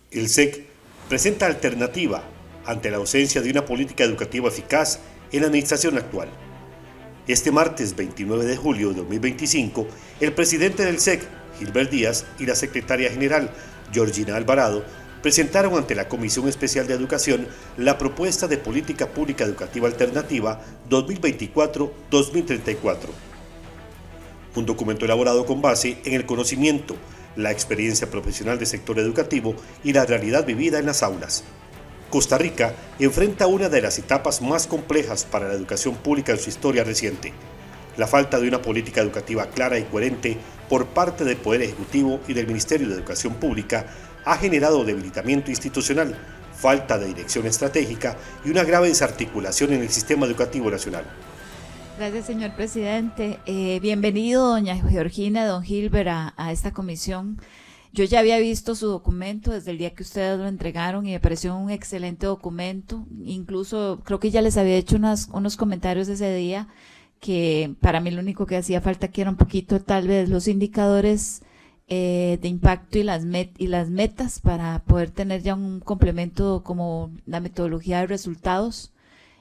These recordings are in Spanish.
El SEC presenta alternativa ante la ausencia de una política educativa eficaz en la administración actual. Este martes 29 de julio de 2025, el presidente del SEC, Gilbert Díaz, y la secretaria general, Georgina Alvarado, presentaron ante la Comisión Especial de Educación la propuesta de Política Pública Educativa Alternativa 2024-2034. Un documento elaborado con base en el conocimiento, la experiencia profesional del sector educativo y la realidad vivida en las aulas. Costa Rica enfrenta una de las etapas más complejas para la educación pública en su historia reciente: la falta de una política educativa clara y coherente por parte del Poder Ejecutivo y del Ministerio de Educación Pública ha generado debilitamiento institucional, falta de dirección estratégica y una grave desarticulación en el sistema educativo nacional. Gracias, señor presidente. Bienvenido, doña Georgina, don Gilbert, a esta comisión. Yo ya había visto su documento desde el día que ustedes lo entregaron y me pareció un excelente documento. Incluso creo que ya les había hecho unos comentarios ese día, que para mí lo único que hacía falta aquí era un poquito tal vez los indicadores de impacto y las metas para poder tener ya un complemento como la metodología de resultados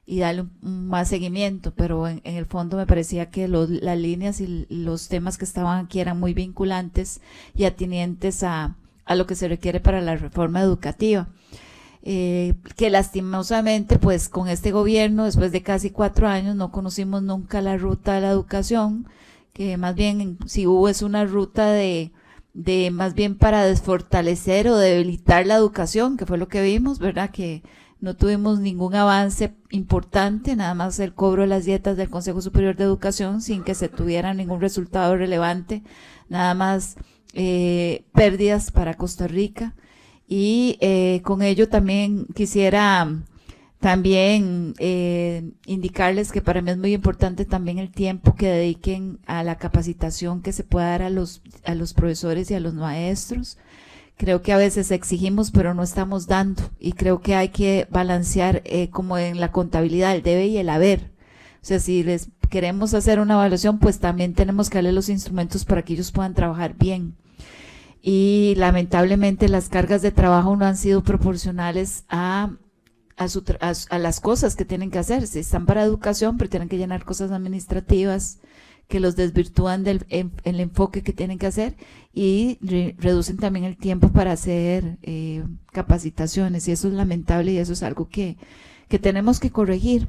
y darle más seguimiento, pero en el fondo me parecía que las líneas y los temas que estaban aquí eran muy vinculantes y atenientes a lo que se requiere para la reforma educativa. Que lastimosamente pues con este gobierno, después de casi 4 años, no conocimos nunca la ruta de la educación, que más bien si hubo es una ruta de más bien para desfortalecer o debilitar la educación, que fue lo que vimos, ¿verdad? Que no tuvimos ningún avance importante, nada más el cobro de las dietas del Consejo Superior de Educación sin que se tuviera ningún resultado relevante, nada más pérdidas para Costa Rica. Y con ello también quisiera indicarles que para mí es muy importante también el tiempo que dediquen a la capacitación que se pueda dar a los profesores y a los maestros. Creo que a veces exigimos pero no estamos dando, y creo que hay que balancear como en la contabilidad el debe y el haber. O sea, si les queremos hacer una evaluación, pues también tenemos que darle los instrumentos para que ellos puedan trabajar bien. Y lamentablemente las cargas de trabajo no han sido proporcionales a las cosas que tienen que hacer. Si están para educación, pero tienen que llenar cosas administrativas que los desvirtúan el enfoque que tienen que hacer, y reducen también el tiempo para hacer capacitaciones, y eso es lamentable y eso es algo que tenemos que corregir.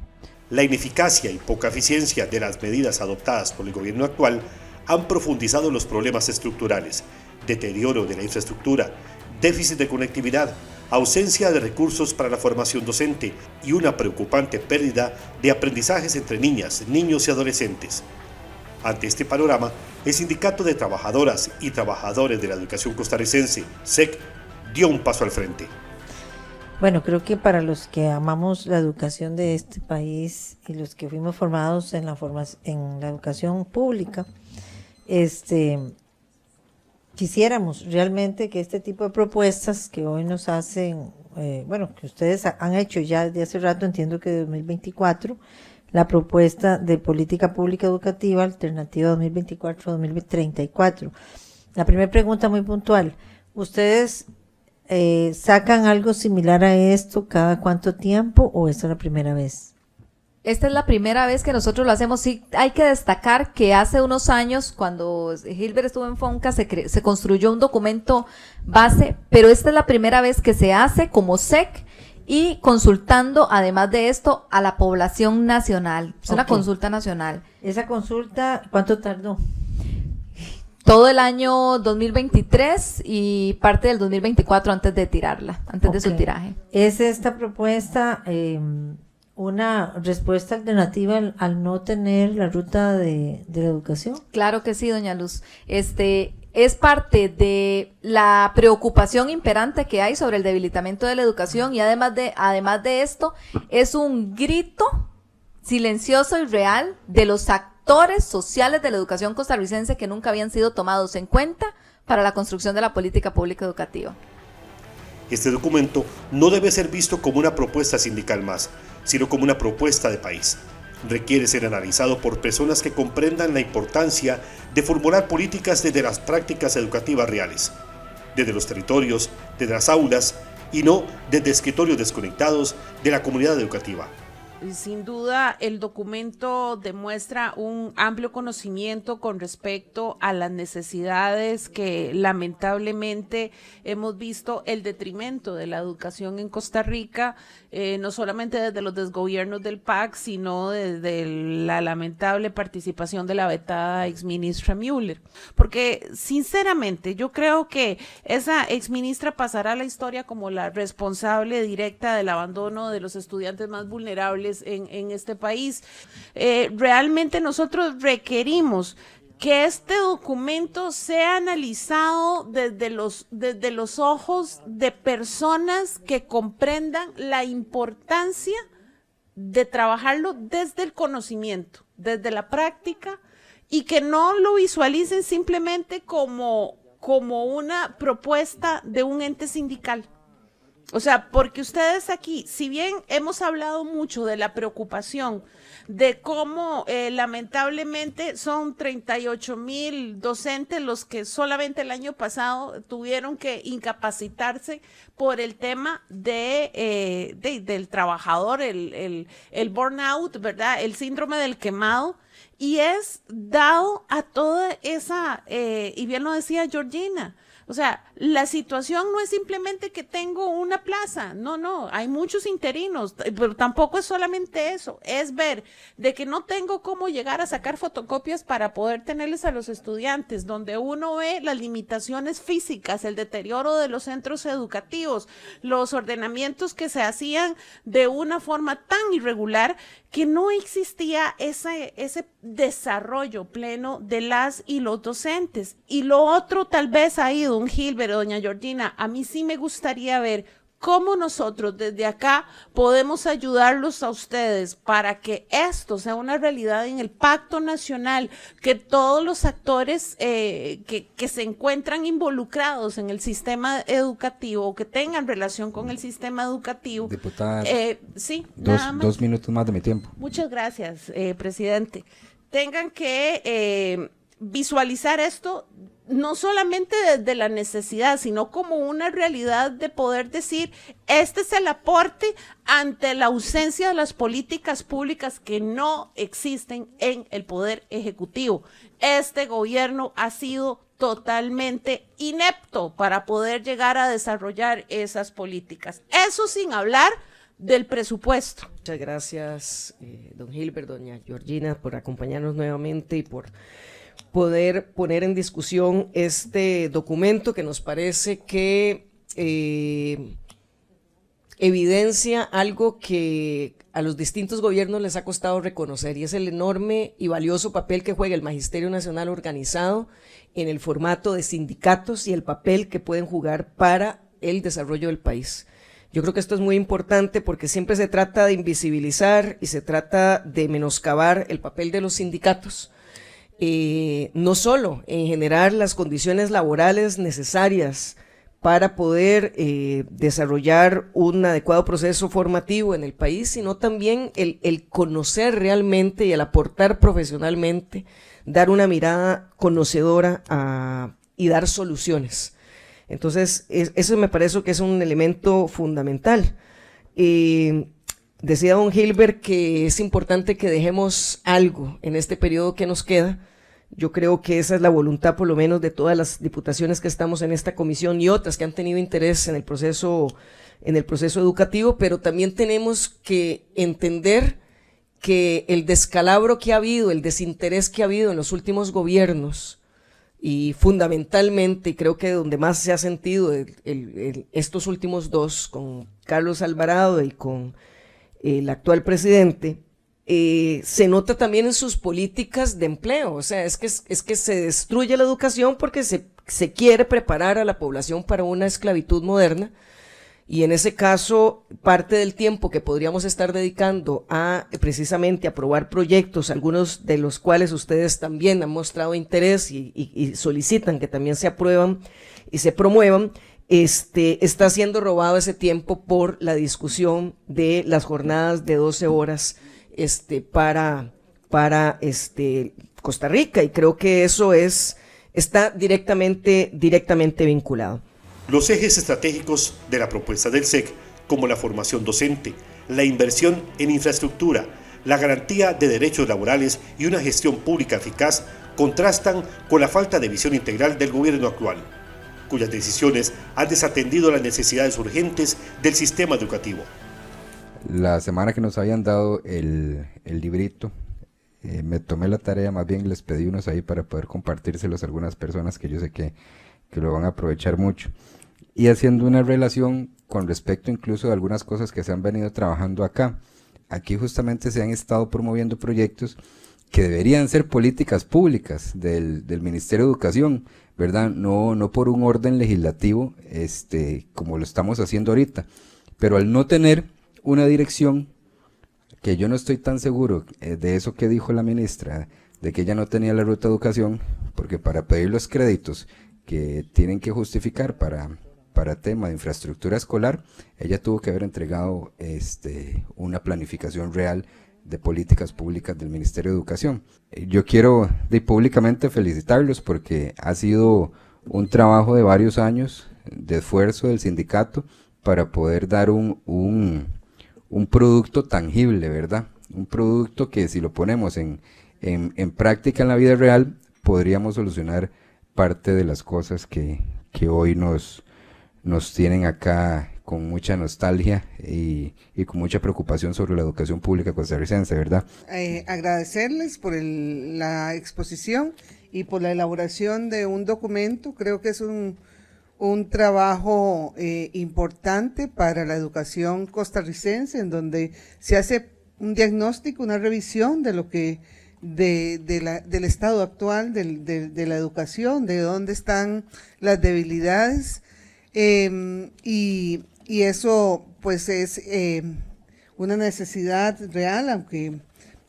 La ineficacia y poca eficiencia de las medidas adoptadas por el gobierno actual han profundizado los problemas estructurales: deterioro de la infraestructura, déficit de conectividad, ausencia de recursos para la formación docente y una preocupante pérdida de aprendizajes entre niñas, niños y adolescentes. Ante este panorama, el Sindicato de Trabajadoras y Trabajadores de la Educación Costarricense, SEC, dio un paso al frente. Bueno, creo que para los que amamos la educación de este país y los que fuimos formados en la educación pública, quisiéramos realmente que este tipo de propuestas que hoy nos hacen, que ustedes han hecho ya desde hace rato, entiendo que de 2024, la propuesta de política pública educativa alternativa 2024-2034. La primera pregunta muy puntual: ¿ustedes sacan algo similar a esto cada cuánto tiempo o esta es la primera vez? Esta es la primera vez que nosotros lo hacemos. Sí, hay que destacar que hace unos años, cuando Gilbert estuvo en FONCA, se construyó un documento base, pero esta es la primera vez que se hace como SEC y consultando, además de esto, a la población nacional. Es una consulta nacional. ¿Esa consulta cuánto tardó? Todo el año 2023 y parte del 2024 antes de tirarla, antes de su tiraje. ¿Es esta propuesta una respuesta alternativa al no tener la ruta de la educación? Claro que sí, doña Luz. Es parte de la preocupación imperante que hay sobre el debilitamiento de la educación, y además de esto, es un grito silencioso y real de los actores sociales de la educación costarricense que nunca habían sido tomados en cuenta para la construcción de la política pública educativa. Este documento no debe ser visto como una propuesta sindical más, sino como una propuesta de país. Requiere ser analizado por personas que comprendan la importancia de formular políticas desde las prácticas educativas reales. desde los territorios, desde las aulas y no desde escritorios desconectados de la comunidad educativa. Sin duda, el documento demuestra un amplio conocimiento con respecto a las necesidades que lamentablemente hemos visto el detrimento de la educación en Costa Rica, no solamente desde los desgobiernos del PAC, sino desde la lamentable participación de la vetada exministra Müller. Porque, sinceramente, yo creo que esa exministra pasará a la historia como la responsable directa del abandono de los estudiantes más vulnerables en este país. Realmente nosotros requerimos que este documento sea analizado desde los ojos de personas que comprendan la importancia de trabajarlo desde el conocimiento, desde la práctica, y que no lo visualicen simplemente como una propuesta de un ente sindical. O sea, porque ustedes aquí, si bien hemos hablado mucho de la preocupación de cómo lamentablemente son 38,000 docentes los que solamente el año pasado tuvieron que incapacitarse por el tema del trabajador, el burnout, ¿verdad? El síndrome del quemado. Y es dado a toda esa, y bien lo decía Georgina, o sea, la situación no es simplemente que tengo una plaza, no, hay muchos interinos, pero tampoco es solamente eso, es ver de que no tengo cómo llegar a sacar fotocopias para poder tenerles a los estudiantes, donde uno ve las limitaciones físicas, el deterioro de los centros educativos, los ordenamientos que se hacían de una forma tan irregular que no existía ese desarrollo pleno de las y los docentes. Y lo otro, tal vez ahí, don Gilbert, doña Georgina, a mí sí me gustaría ver cómo nosotros desde acá podemos ayudarlos a ustedes para que esto sea una realidad en el Pacto Nacional, que todos los actores que se encuentran involucrados en el sistema educativo o que tengan relación con el sistema educativo. Diputada, sí, dos minutos más de mi tiempo. Muchas gracias, presidente. Tengan que visualizar esto no solamente desde la necesidad, sino como una realidad de poder decir, este es el aporte ante la ausencia de las políticas públicas que no existen en el Poder Ejecutivo. Este gobierno ha sido totalmente inepto para poder llegar a desarrollar esas políticas. Eso sin hablar del presupuesto. Muchas gracias, don Gilbert, doña Georgina, por acompañarnos nuevamente y por poder poner en discusión este documento que nos parece que evidencia algo que a los distintos gobiernos les ha costado reconocer, y es el enorme y valioso papel que juega el Magisterio Nacional organizado en el formato de sindicatos y el papel que pueden jugar para el desarrollo del país. Yo creo que esto es muy importante porque siempre se trata de invisibilizar y se trata de menoscabar el papel de los sindicatos. No solo en generar las condiciones laborales necesarias para poder desarrollar un adecuado proceso formativo en el país, sino también el conocer realmente y el aportar profesionalmente, dar una mirada conocedora y dar soluciones. Entonces, eso me parece que es un elemento fundamental. Decía don Gilbert que es importante que dejemos algo en este periodo que nos queda. Yo creo que esa es la voluntad, por lo menos, de todas las diputaciones que estamos en esta comisión y otras que han tenido interés en el proceso educativo, pero también tenemos que entender que el descalabro que ha habido, el desinterés que ha habido en los últimos gobiernos, y fundamentalmente, y creo que donde más se ha sentido estos últimos dos, con Carlos Alvarado y con el actual presidente, se nota también en sus políticas de empleo. O sea, es que se destruye la educación porque se quiere preparar a la población para una esclavitud moderna, y en ese caso parte del tiempo que podríamos estar dedicando a precisamente aprobar proyectos, algunos de los cuales ustedes también han mostrado interés y solicitan que también se aprueban y se promuevan, está siendo robado ese tiempo por la discusión de las jornadas de 12 horas para Costa Rica, y creo que eso está directamente vinculado. Los ejes estratégicos de la propuesta del SEC, como la formación docente, la inversión en infraestructura, la garantía de derechos laborales y una gestión pública eficaz, contrastan con la falta de visión integral del gobierno actual, cuyas decisiones han desatendido las necesidades urgentes del sistema educativo. La semana que nos habían dado el librito, me tomé la tarea, más bien les pedí unos ahí para poder compartírselos a algunas personas que yo sé que lo van a aprovechar mucho, y haciendo una relación con respecto incluso a algunas cosas que se han venido trabajando acá. Aquí justamente se han estado promoviendo proyectos que deberían ser políticas públicas del Ministerio de Educación, ¿verdad? No por un orden legislativo como lo estamos haciendo ahorita, pero al no tener una dirección, que yo no estoy tan seguro de eso que dijo la ministra, de que ella no tenía la ruta de educación, porque para pedir los créditos que tienen que justificar para tema de infraestructura escolar, ella tuvo que haber entregado una planificación real de políticas públicas del Ministerio de Educación. Yo quiero públicamente felicitarlos porque ha sido un trabajo de varios años de esfuerzo del sindicato para poder dar un producto tangible, ¿verdad? Un producto que si lo ponemos en práctica en la vida real, podríamos solucionar parte de las cosas que hoy nos tienen acá con mucha nostalgia y con mucha preocupación sobre la educación pública costarricense, ¿verdad? Agradecerles por la exposición y por la elaboración de un documento. Creo que es un trabajo importante para la educación costarricense, en donde se hace un diagnóstico, una revisión de lo que del estado actual de la educación, de dónde están las debilidades, y eso pues es una necesidad real, aunque,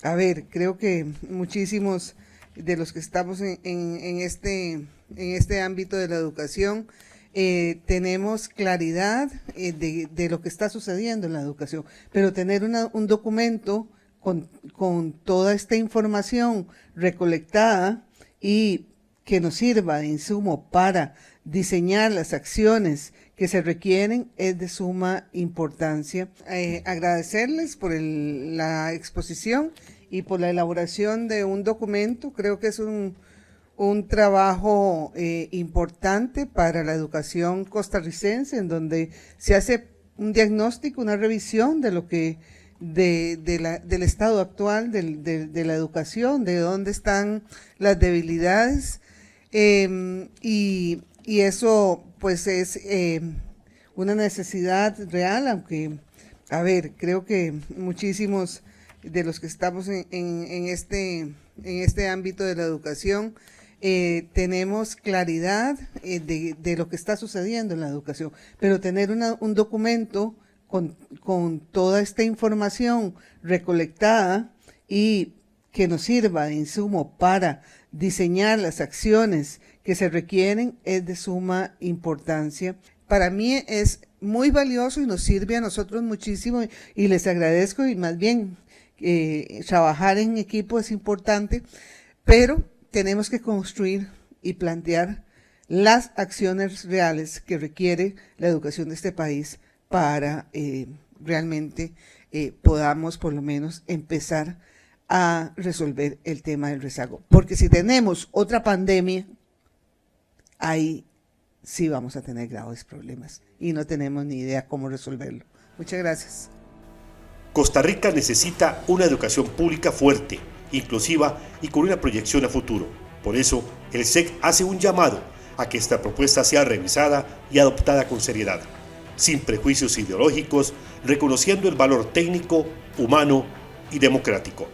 a ver, creo que muchísimos de los que estamos en este ámbito de la educación tenemos claridad de lo que está sucediendo en la educación, pero tener un documento con toda esta información recolectada y que nos sirva de insumo para diseñar las acciones que se requieren es de suma importancia. Agradecerles por la exposición y por la elaboración de un documento. Creo que es un trabajo importante para la educación costarricense, en donde se hace un diagnóstico, una revisión de lo que del estado actual de la educación, de dónde están las debilidades, y eso pues es una necesidad real, aunque, a ver, creo que muchísimos de los que estamos en este ámbito de la educación tenemos claridad de lo que está sucediendo en la educación, pero tener un documento con toda esta información recolectada y que nos sirva de insumo para diseñar las acciones que se requieren es de suma importancia. Para mí es muy valioso y nos sirve a nosotros muchísimo, y les agradezco, y más bien trabajar en equipo es importante, pero tenemos que construir y plantear las acciones reales que requiere la educación de este país para realmente podamos por lo menos empezar a resolver el tema del rezago. Porque si tenemos otra pandemia, ahí sí vamos a tener graves problemas y no tenemos ni idea cómo resolverlo. Muchas gracias. Costa Rica necesita una educación pública fuerte, inclusiva y con una proyección a futuro. Por eso, el SEC hace un llamado a que esta propuesta sea revisada y adoptada con seriedad, sin prejuicios ideológicos, reconociendo el valor técnico, humano y democrático.